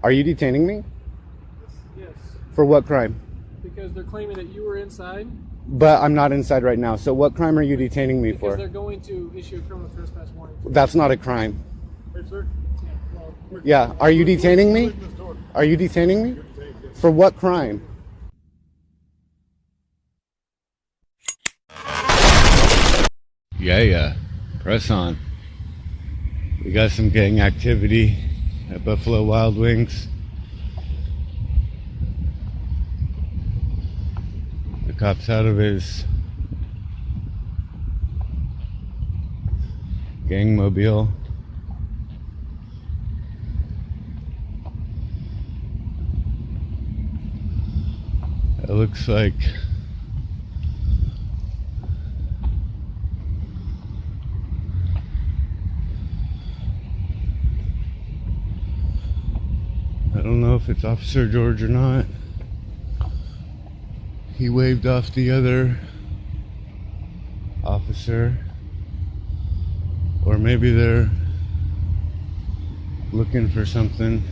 Are you detaining me? Yes. For what crime? Because they're claiming that you were inside. But I'm not inside right now. So what crime are you detaining me for? Because they're going to issue a criminal trespass warning. That's not a crime. Hey, sir. Yeah. Are you detaining me? Are you detaining me? For what crime? Yeah. Press on. We got some gang activity at Buffalo Wild Wings. The cop's out of his gang mobile. It looks like I don't know if it's Officer George or not. He waved off the other officer, or maybe they're looking for something.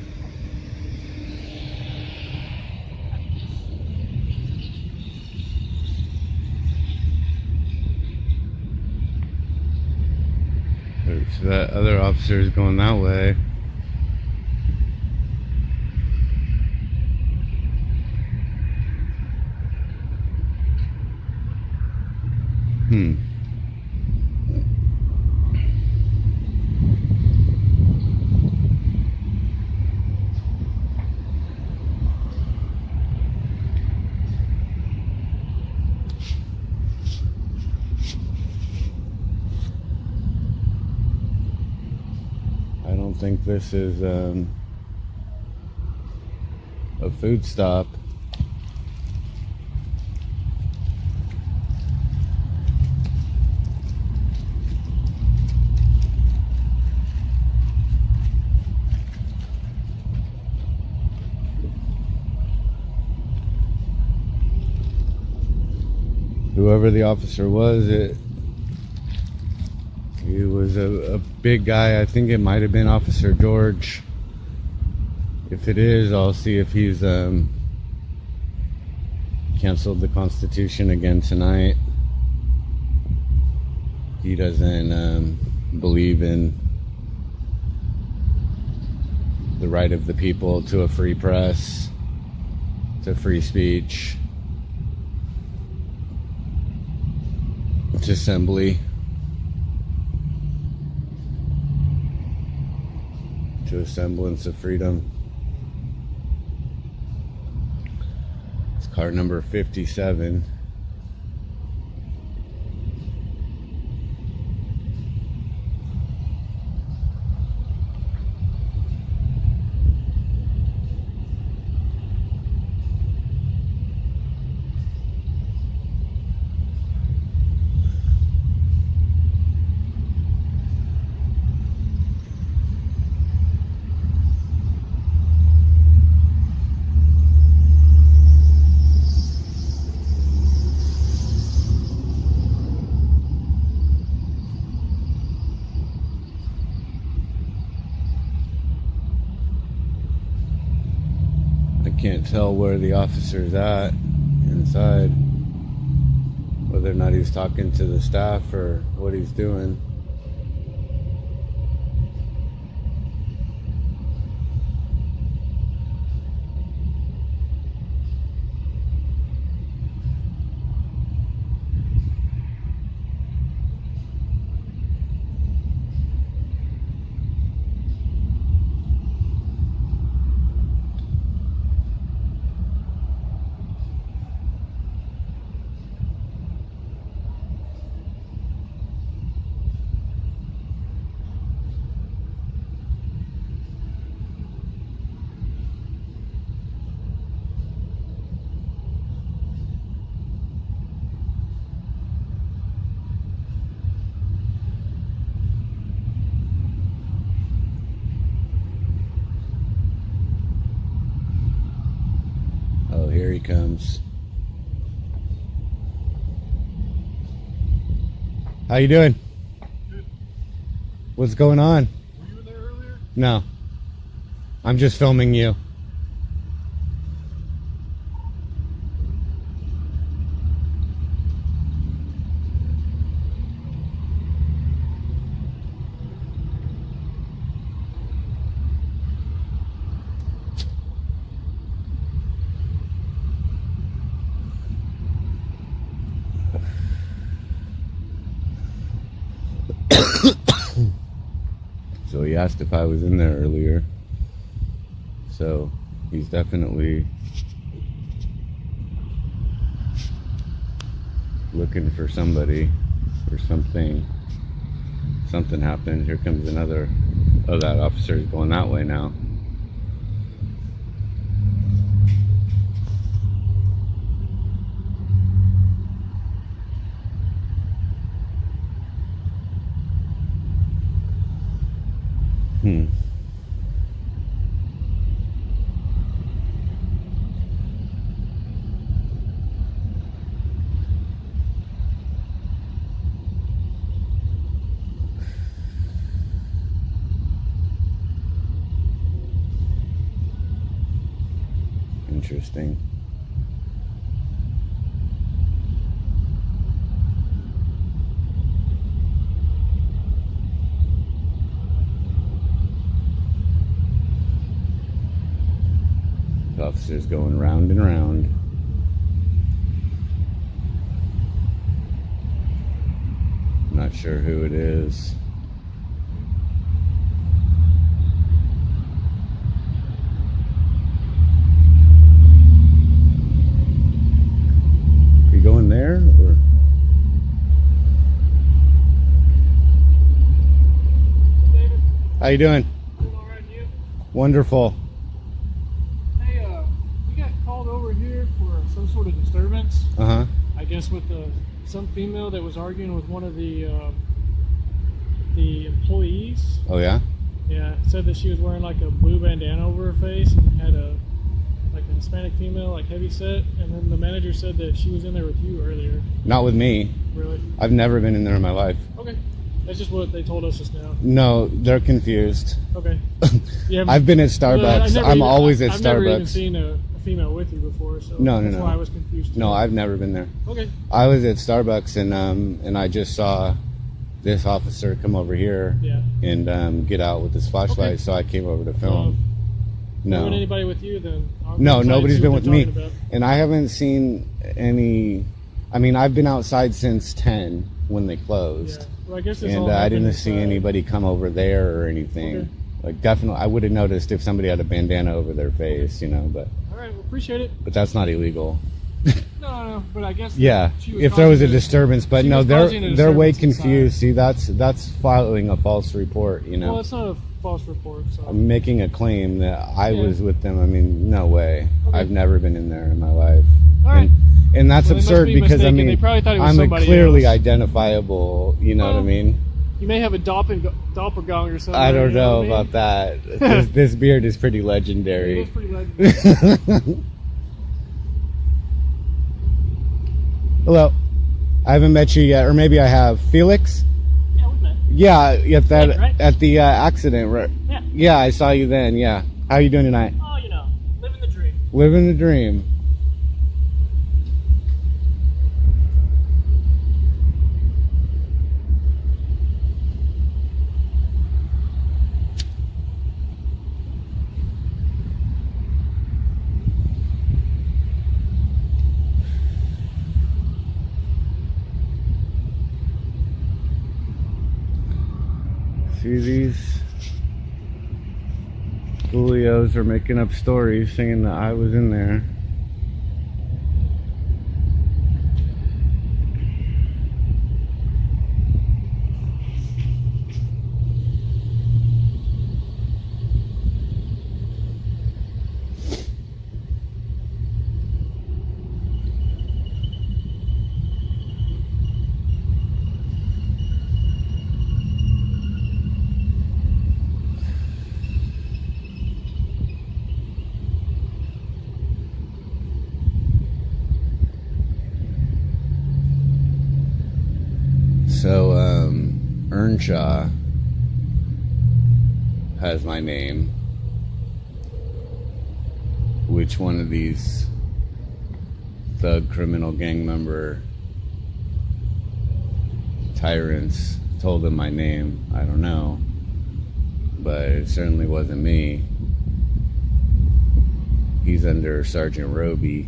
So that other officer is going that way. I don't think this is a food stop. Whoever the officer was, he was a big guy. I think it might have been Officer George. If it is, I'll see if he's canceled the Constitution again tonight. He doesn't believe in the right of the people to a free press, to free speech, to assembly, to a semblance of freedom. It's car number 57. Can't tell where the officer's at inside, whether or not he's talking to the staff or what he's doing. Oh, here he comes. How you doing? Good. What's going on? Were you in there earlier? No. I'm just filming you. So he asked if I was in there earlier. So he's definitely looking for somebody or something. Something happened. Here comes another. Oh, that officer is going that way now. Interesting. The officer's going round and round. Not sure who it is. Are you going there or? David, How you doing? doing all right, and you? Wonderful. Hey, we got called over here for some sort of disturbance. Uh-huh. I guess with some female that was arguing with one of the employees. Oh yeah? Yeah, said that she was wearing like a blue bandana over her face and had a Hispanic female, like heavy set. And then the manager said that she was in there with you earlier. Not with me. Really? I've never been in there in my life. Okay. That's just what they told us just now. No, they're confused. Okay. Yeah, I've been at Starbucks. I'm always at I've never even Starbucks. seen a female with you before, so No, that's no. why I was confused. No, I've never been there. Okay. I was at Starbucks and I just saw this officer come over here Yeah. and get out with his flashlight, Okay. so I came over to Well, film. if there wasn't No, anybody with you, then I'll no, go inside and nobody's see been what with they're me, talking about. and I haven't seen any. I mean, I've been outside since 10 when they closed. Yeah. Well, I guess this And all I happened didn't see inside. anybody come over there or anything. Okay. Like, definitely, I would have noticed if somebody had a bandana over their face, you know, but All right, well, appreciate it. that's not illegal. No, but I guess Yeah, she was if there was a causing disturbance, but she no, was causing a they're way disturbance inside. confused. See, that's filing a false report, you know. Well, it's not a false report, so. I'm making a claim that I Yeah. was with them. I mean, no way. Okay. I've never been in there in my life. All right. And that's Well, they must absurd be because I mistaken. mean, They probably thought it was I'm a somebody clearly else. identifiable. You know what I Well, mean? You may have a doppelganger or something. I don't you know what I mean? about that. this beard is pretty It legendary. was pretty legendary. Hello. I haven't met you yet, or maybe I have. Felix? Yeah, we met. Yeah, at that Yeah, right. at the accident. Right? Yeah. Yeah, I saw you then. Yeah. How you doing tonight? Oh, you know, living the dream. Living the dream. See, these Julios are making up stories saying that I was in there. So, Earnshaw has my name, which one of these thug criminal gang member tyrants told him my name. I don't know, but it certainly wasn't me. He's under Sergeant Roby.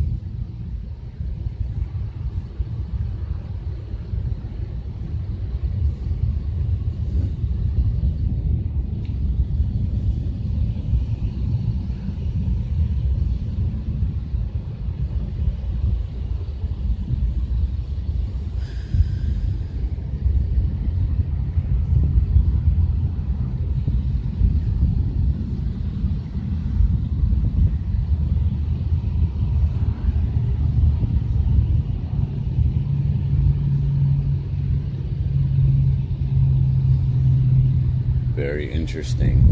Very interesting.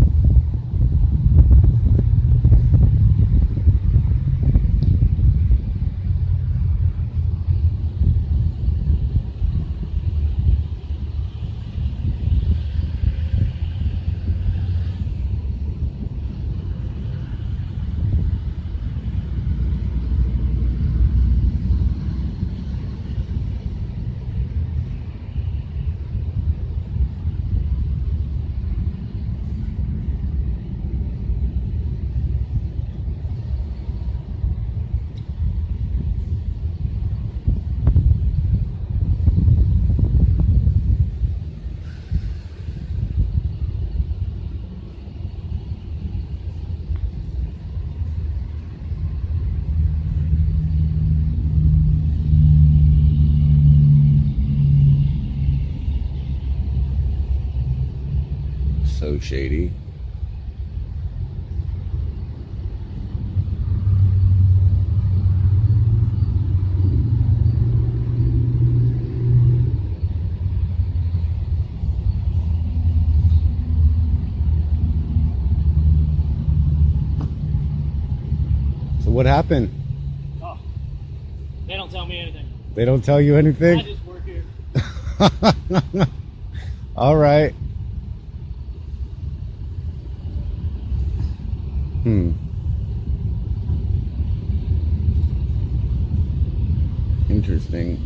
So shady. So what happened? Oh, they don't tell me anything. They don't tell you anything? I just work here. All right. Interesting.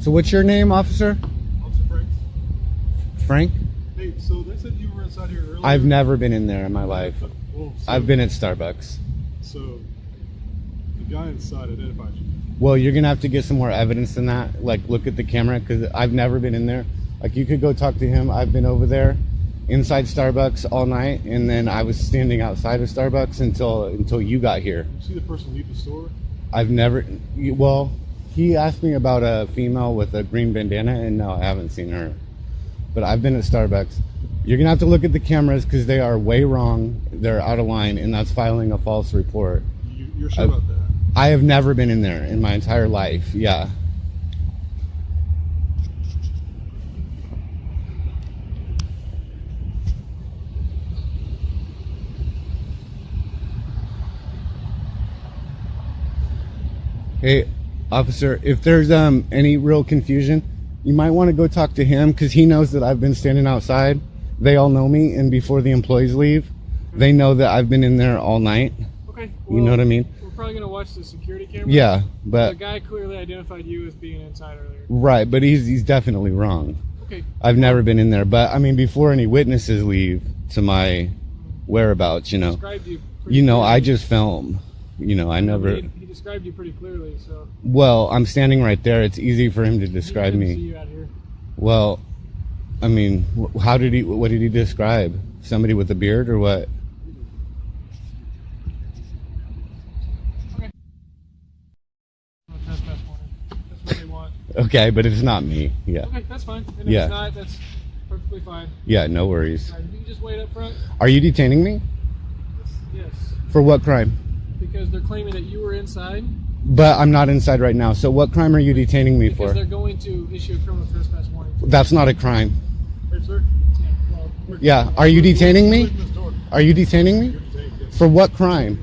So what's your name, officer? Officer Frank. Frank? Hey, so they said you were inside here earlier. I've never been in there in my life. Well, I've been at Starbucks. So the guy inside identified you. Well, you're gonna have to get some more evidence than that. Like, look at the camera, because I've never been in there. Like, you could go talk to him. I've been over there inside Starbucks all night, and then I was standing outside of Starbucks until you got here. Did you see the person leave the store? I've never. Well, he asked me about a female with a green bandana, and no, I haven't seen her. But I've been at Starbucks. You're gonna have to look at the cameras because they are way wrong. They're out of line, and that's filing a false report. You're sure about that? I have never been in there in my entire life. Yeah. Hey, officer, if there's any real confusion, you might want to go talk to him because he knows that I've been standing outside They all know me, and before the employees leave, they know that I've been in there all night. Okay. You know what I mean? We're probably gonna watch the security camera. Yeah, The but guy clearly identified you as being inside earlier. right, but he's definitely wrong. Okay. I've never been in there, but I mean, before any witnesses leave to my whereabouts, you know, Described you pretty you know, I clearly. just film. You know, I never. He described you pretty clearly, so. Well, I'm standing right there. It's easy for him to describe He couldn't me. see you out here. Well, I mean, how did he? What did he describe? Somebody with a beard or what? Okay. No trespass warning. That's what they want. Okay, but it's not me. Yeah. Okay, that's fine. And if Yeah. it's not, that's perfectly fine. Yeah. No worries. All right, you can just wait up front. Are you detaining me? Yes. For what crime? Because they're claiming that you were inside. But I'm not inside right now. So what crime are you detaining me Because for? they're going to issue a criminal trespass warning. That's not a crime. Hey, sir. Yeah, well, Yeah. Are you detaining me? Open this door. Are you detaining me? You're detained, yes. For what crime?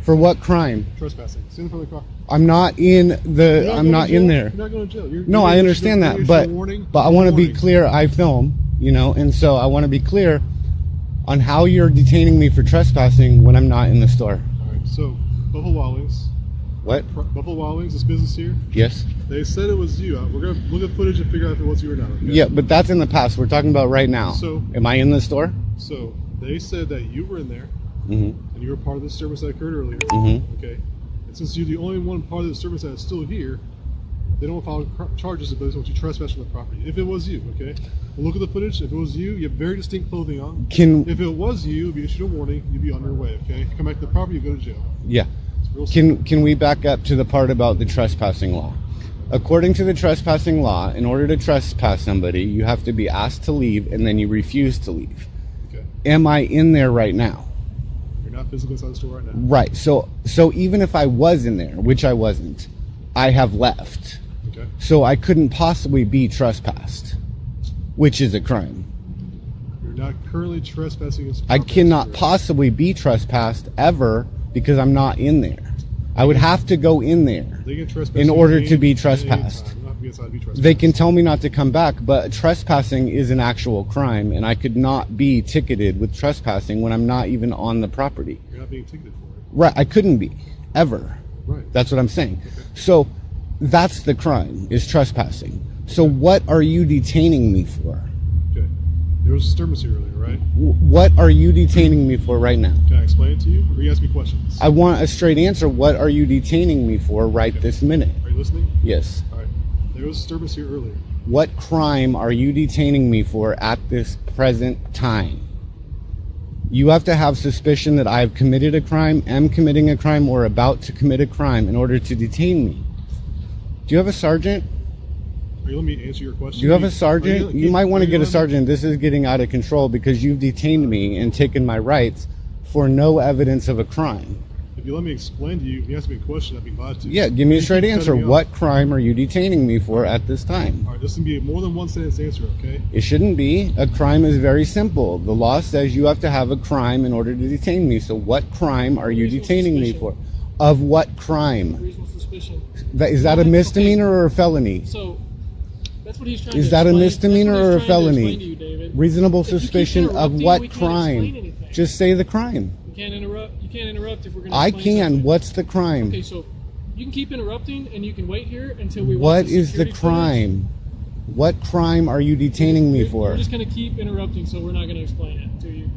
For what crime? Trespassing. Stand in front of the car. I'm not in the. You're I'm not going in to jail. there. You're not going to jail. No, I understand that, but I want to be clear. I film, you know, and so I want to be clear on how you're detaining me for trespassing when I'm not in the store. All right. So Buffalo Wild Wings. What? Buffalo Wild Wings. This business here. Yes. They said it was you. We're gonna look at footage and figure out if it was you or not. Okay? Yeah, but that's in the past. We're talking about right now. So- am I in the store? So they said that you were in there Mm-hmm. and you were part of the disturbance that occurred earlier. Mm-hmm. Okay. And since you're the only one part of the disturbance that is still here, they don't file charges if they want you trespass from the property. If it was you, okay. We'll look at the footage. If it was you, you have very distinct clothing on. Can If it was you, you'd be issued a warning. You'd be on your way. Okay. If you come back to the property, you go to jail. yeah? It's real simple. Can we back up to the part about the trespassing law? According to the trespassing law, in order to trespass somebody, you have to be asked to leave and then you refuse to leave. Okay. Am I in there right now? You're not physically inside the store right now. Right. So even if I was in there, which I wasn't, I have left. Okay. So I couldn't possibly be trespassed, which is a crime. You're not currently trespassing. This I property. cannot possibly be trespassed ever because I'm not in there. I would have to go in there. They can trespass in you order to any- be any trespassed. time. You don't have to be inside to be trespassed. They can tell me not to come back, but trespassing is an actual crime, and I could not be ticketed with trespassing when I'm not even on the property. You're not being ticketed for it. Right, I couldn't be, ever. Right. That's what I'm saying. Okay. So that's the crime, is trespassing. So what are you detaining me for? Okay. There was a disturbance here earlier, right? What are you detaining me for right now? Can I explain it to you, or you ask me questions? I want a straight answer. What are you detaining me for right this minute? Are you listening? Yes. All right. There was a disturbance here earlier. What crime are you detaining me for at this present time? You have to have suspicion that I have committed a crime, am committing a crime, or about to commit a crime in order to detain me. Do you have a sergeant? Are you letting me answer your question? Do you have Are a sergeant? You might want to get a sergeant. This is getting out of control because you've detained me and taken my rights for no evidence of a crime. If you let me explain to you, if you ask me a question, I'd be glad to. Yeah, give me a You straight keep answer. cutting me off. What crime are you detaining me for at this time? All right, this can be a more than one sentence answer, okay? It shouldn't be. A crime is very simple. The law says you have to have a crime in order to detain me. So what crime are you Reasonable detaining me suspicion. for? Of what crime? Reasonable suspicion. Is that a Okay. misdemeanor or a felony? So that's what he's trying Is to that a explain. misdemeanor That's what or a he's trying to explain felony? to you, David. Reasonable If you keep suspicion of interrupting, what we can't explain crime? anything. Just say the crime. You can't interrupt. You can't interrupt if we're going to. I can. What's the crime? Okay, so you can keep interrupting, and you can wait here until we. What watch is the security crime? What crime are you detaining me footage. for? We're just going to keep interrupting, so we're not going to explain it to you.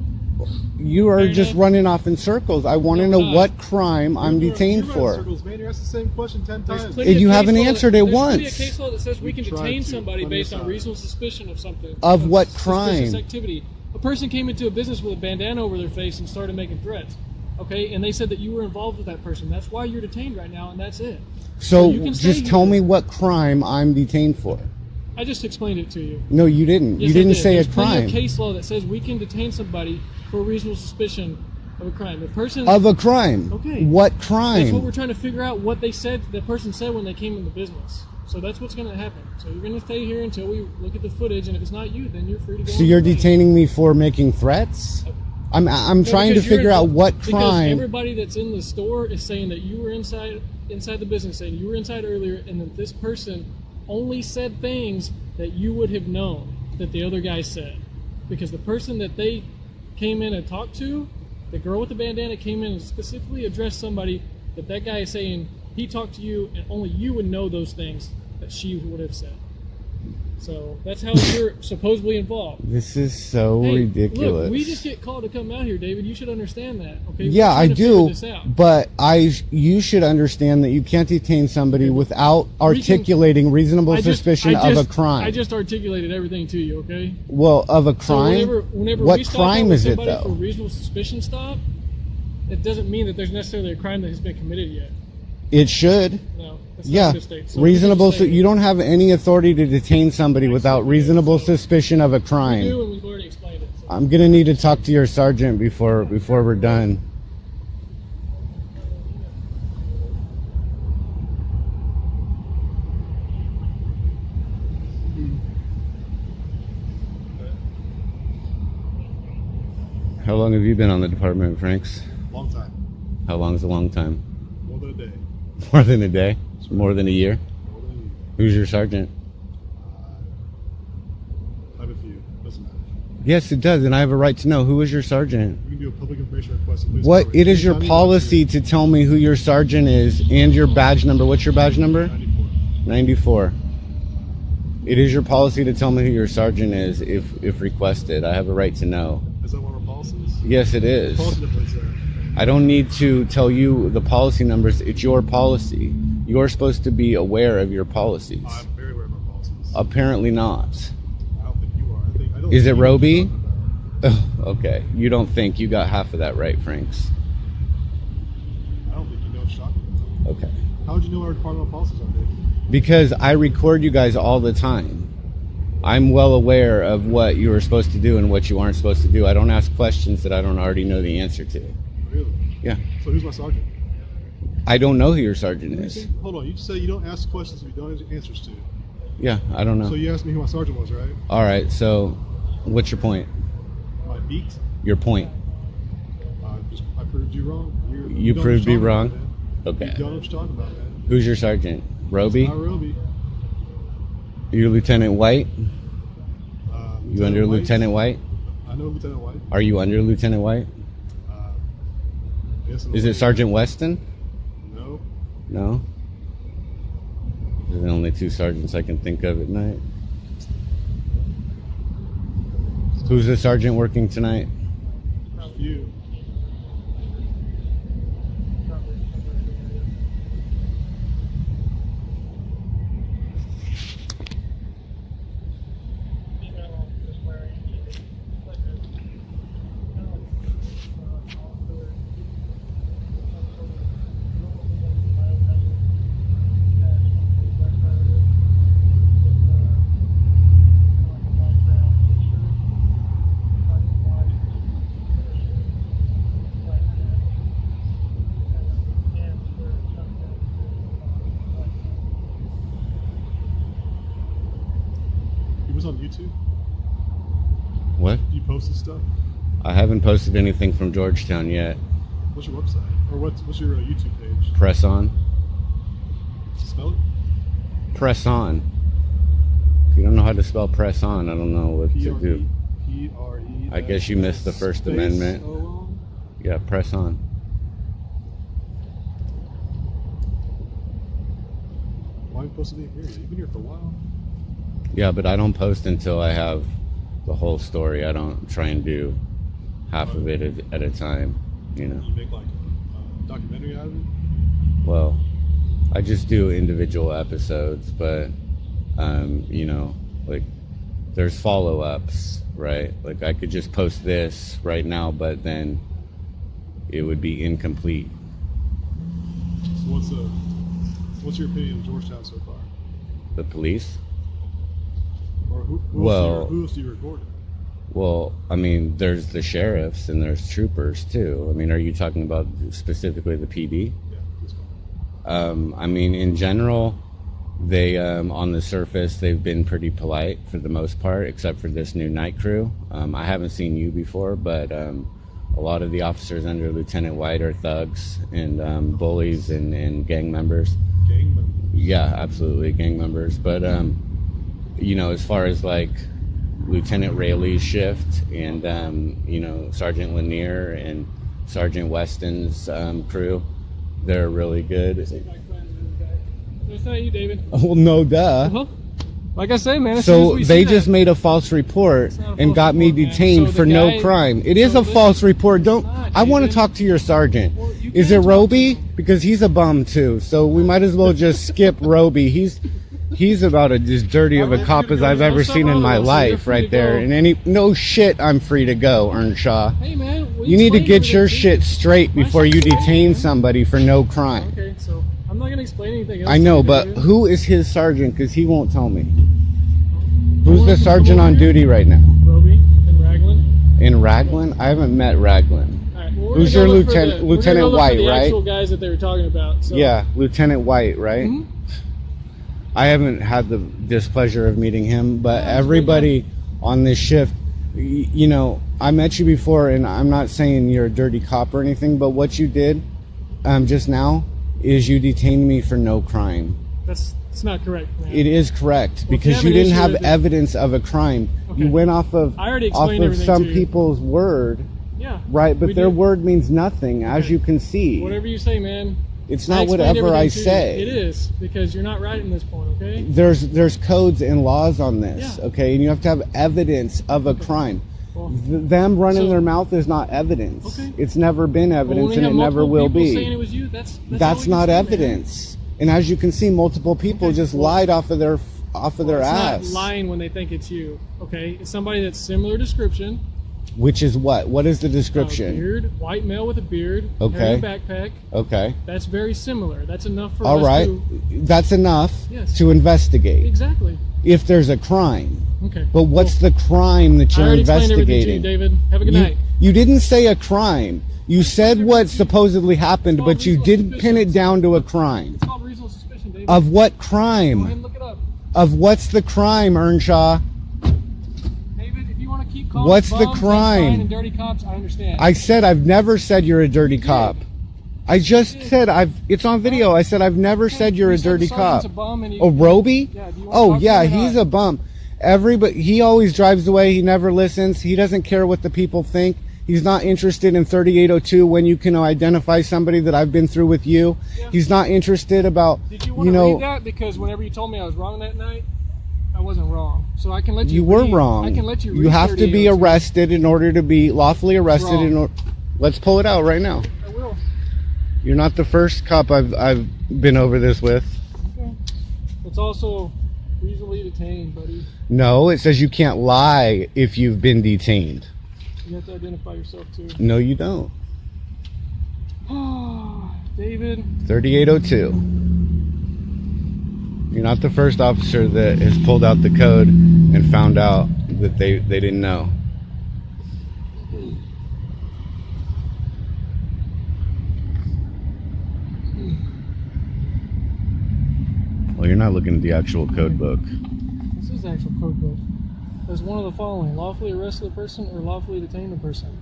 You are Fair just enough. running off in circles. I want to No, know we're not. what crime I'm You're detained running for. circles, man. You're asking the same question 10 There's times. plenty of You case haven't law answered it there's plenty once. of case law that says we We can tried detain to, somebody plenty based of on times. reasonable suspicion of something. Of what suspicious crime? activity. A person came into a business with a bandana over their face and started making threats. Okay, and they said that you were involved with that person. That's why you're detained right now, and that's it. So you can stay just tell here. me what crime I'm detained for. I just explained it to you. No, you didn't. Yes, You I didn't did. say There's a plenty crime. of case law that says we can detain somebody for a reasonable suspicion of a crime. The person Of a crime. Okay. What That's what we're crime? trying to figure out. What they said, the person said when they came in the business. So that's what's going to happen. So you're going to stay here until we look at the footage, and if it's not you, then you're free to go. So on you're your way. detaining me for making threats? I'm No, trying to because you're figure out involved- what Because crime. everybody that's in the store is saying that you were inside the business, saying you were inside earlier, and that this person only said things that you would have known that the other guy said. because the person that they came in and talked to, the girl with the bandana, came in and specifically addressed somebody that guy is saying he talked to you and only you would know those things that she would have said. So that's how you're supposedly involved. This is so ridiculous. Look, we just get called to come out here, David. You should understand that. Okay? Yeah, I do. But you should understand that you can't detain somebody without articulating reasonable suspicion of a crime. I just articulated everything to you, okay? Well, of a crime? So whenever what we stop crime is it, somebody though? for reasonable suspicion stop, it doesn't mean that there's necessarily a crime that has been committed yet. It should. No. That's Yeah, not state. So reasonable. So you don't have any authority to detain somebody without reasonable suspicion of a crime. We do, and we've already explained it. So. I'm gonna need to talk to your sergeant before we're done. How long have you been on the department, Franks? Long time. How long is a long time? More than a day. More than a day? More than a year? More than a year. Who's your sergeant? I have a few. Doesn't matter. Yes, it does, and I have a right to know. Who is your sergeant? You can do a public information request. Please What? cover It is your Anytime you want policy to tell me who your sergeant is and your badge number. What's your badge number? 94. 94. It is your policy to tell me who your sergeant is if requested. I have a right to know. Is that one of our policies? Yes, it is. Policy number is there. I don't need to tell you the policy numbers. It's your policy. You're supposed to be aware of your policies. I'm very aware of our policies. Apparently not. I don't think you are. I don't Is think it you Roby? know what you're talking about. Okay. You don't think you got half of that right, Franks. I don't think you know what you're talking about. Okay. How would you know what our departmental policies are, Dave? Because I record you guys all the time. I'm well aware of what you are supposed to do and what you aren't supposed to do. I don't ask questions that I don't already know the answer to. Really? Yeah. So who's my sergeant? I don't know who your sergeant is. Hold on. You just say you don't ask questions if you don't have answers to. Yeah, I don't know. So you asked me who my sergeant was, right? All right, so what's your point? My beat. Your point. I proved you wrong. You don't know proved what you're me wrong? talking about, man. Okay. You don't know what you're talking about, man. Who's your sergeant? Roby? Not Roby. You're Lieutenant White? You under White. Lieutenant White? I know Lieutenant White. Are you under Lieutenant White? Yes, Is it Sergeant Weston? No. No? There's only two sergeants I can think of at night. Who's the sergeant working tonight? You. It was on YouTube. What? You posted stuff. I haven't posted anything from Georgetown yet. What's your website? Or what's your YouTube page? Press on. Spell it. Press on. If you don't know how to spell press on, I don't know what to do. P-R-E. I guess you missed the First space Amendment. O-O? Yeah, press on. Why are you posting it here? You've been here for a while. Yeah, but I don't post until I have the whole story. I don't try and do half of it at a time, you know. You make like a documentary out of it? Well, I just do individual episodes, but you know, like there's follow-ups, right? Like I could just post this right now, but then it would be incomplete. So what's your opinion of Georgetown so far? The police? Or who Well- else do you record? Well, I mean, there's the sheriffs and there's troopers too. I mean, are you talking about specifically the PD? Yeah, this one. I mean, in general, they, on the surface, they've been pretty polite for the most part, except for this new night crew. I haven't seen you before, but a lot of the officers under Lieutenant White are thugs and bullies and gang members. Gang members. Yeah, absolutely, gang members. But, you know, as far as like Lieutenant Rayleigh's shift, and Sergeant Lanier and Sergeant Weston's crew. They're really good. That's not you, David. Well, no, duh. Uh-huh. Like I say, man. As soon as So we they see just that, made a false report It's not a and false got me report, man. detained So for the no guy- crime. It is so a false listen, report. it's Don't. not, I want to David. talk to your sergeant. Well, you Is can it talk Roby? to him. Because he's a bum too. So we might as well just skip Roby. He's about as dirty of a cop as I've ever seen in my life, right there. And no shit, I'm free to go, Earnshaw. Hey, man. we You need to explained get your everything. shit straight My before you shit's straight, detain man. somebody for no crime. Okay, so I'm not gonna explain anything else. I know, to you, but David. who is his sergeant? Because he won't tell me. Who's Come the on, sergeant come on over here. duty right now? Roby and Raglan. In Raglan? I haven't met Raglan. All right, well, we're Who's gonna your go look for lieutenant- the- we're gonna Lieutenant go look for White, the right? Actual guys that they were talking about. So. Yeah, Lieutenant White, right? Mhm. I haven't had the displeasure of meeting him, but Yeah, he's a everybody on this shift, I met you before, and I'm not saying you're a dirty cop or anything, but what you did just now is you detained me for no crime. It's not correct, man. It is correct, Well, if you because have you an didn't issue have with it- evidence of a crime. Okay. You went off of I already explained everything some to you. people's word, Yeah. right? But we their did. word means nothing, as Okay. you can see. Whatever you say, man. It's I not explained whatever I everything to you. say. It is, because you're not right in this point, okay? There's codes and laws on this, Yeah. okay? And you have to have evidence of a crime. Well, Them running so- their mouth is not evidence. Okay. It's never been when evidence, we and have it never multiple will people saying it be. was you, that's all That's we can not say, man. evidence. And as you can see, multiple people Okay, just well- lied off of their It's ass. not lying when they think it's you, okay? It's somebody that's similar description. Which is what? What is the description? Beard, white male with a beard, Okay. carrying a backpack. Okay. That's very similar. That's enough for All us right. to... That's enough Yes. to investigate Exactly. if there's a crime. Okay. But what's the crime that I you're already explained everything to you, investigating? David. Have a good night. You didn't say a crime. You said what supposedly happened, It's but called you reasonable didn't pin it suspicion. down to a crime. It's called reasonable suspicion, David. Of what Go ahead crime? and look it up. Of what's the crime, Earnshaw? David, if you want to keep calling What's the bums crime? and dirty cops, I understand. I said I've never said you're a dirty cop. I just said it's on video. I said I've never said you're a You said dirty the sergeant's cop. a bum and he- Oh, Roby? Yeah, do you wanna Oh, talk to yeah, him or he's not? a bum. Everybody, he always drives away. He never listens. He doesn't care what the people think. He's not interested in 3802 when you can identify somebody that I've been through with you. Yeah. He's not interested about, Did you want to read that? Because whenever you told me I was wrong that night, I wasn't wrong. So I can let you you were read. wrong. I can let you read You have to be 3802. arrested in order to be lawfully arrested. Wrong. Let's pull it out right now. I will. You're not the first cop I've been over this with. Okay. It's also reasonably detained, buddy. No, it says you can't lie if you've been detained. You have to identify yourself too. No, you don't. David. 3802. You're not the first officer that has pulled out the code and found out that they didn't know. Well, you're not looking at the actual code book. This is the actual code book. There's one of the following: lawfully arrested a person or lawfully detained a person.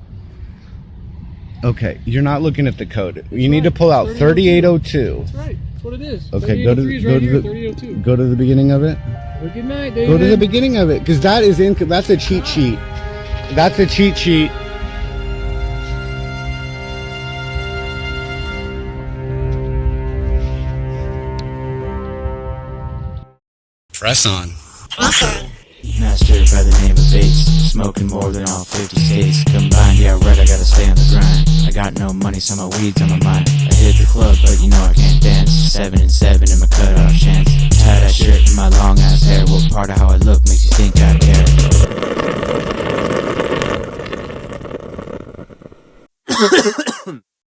Okay, you're not looking at the code. You need right. to pull out 3802. That's right. That's what it is. Okay, go to 3803 is go right to here, the 3802. go to the beginning of it. Have a good night, David. Go to the beginning of it, because that's a cheat sheet. That's a cheat sheet. Press on. Master by the name of Bates, smoking more than all 50 states combined. Yeah, right, I gotta stay on the grind. I got no money, so my weed's on my mind. I hit the club, but you know I can't dance. 7 and 7 in my cutoff chance. Tie that shirt in my long ass hair. What part of how I look makes you think I care?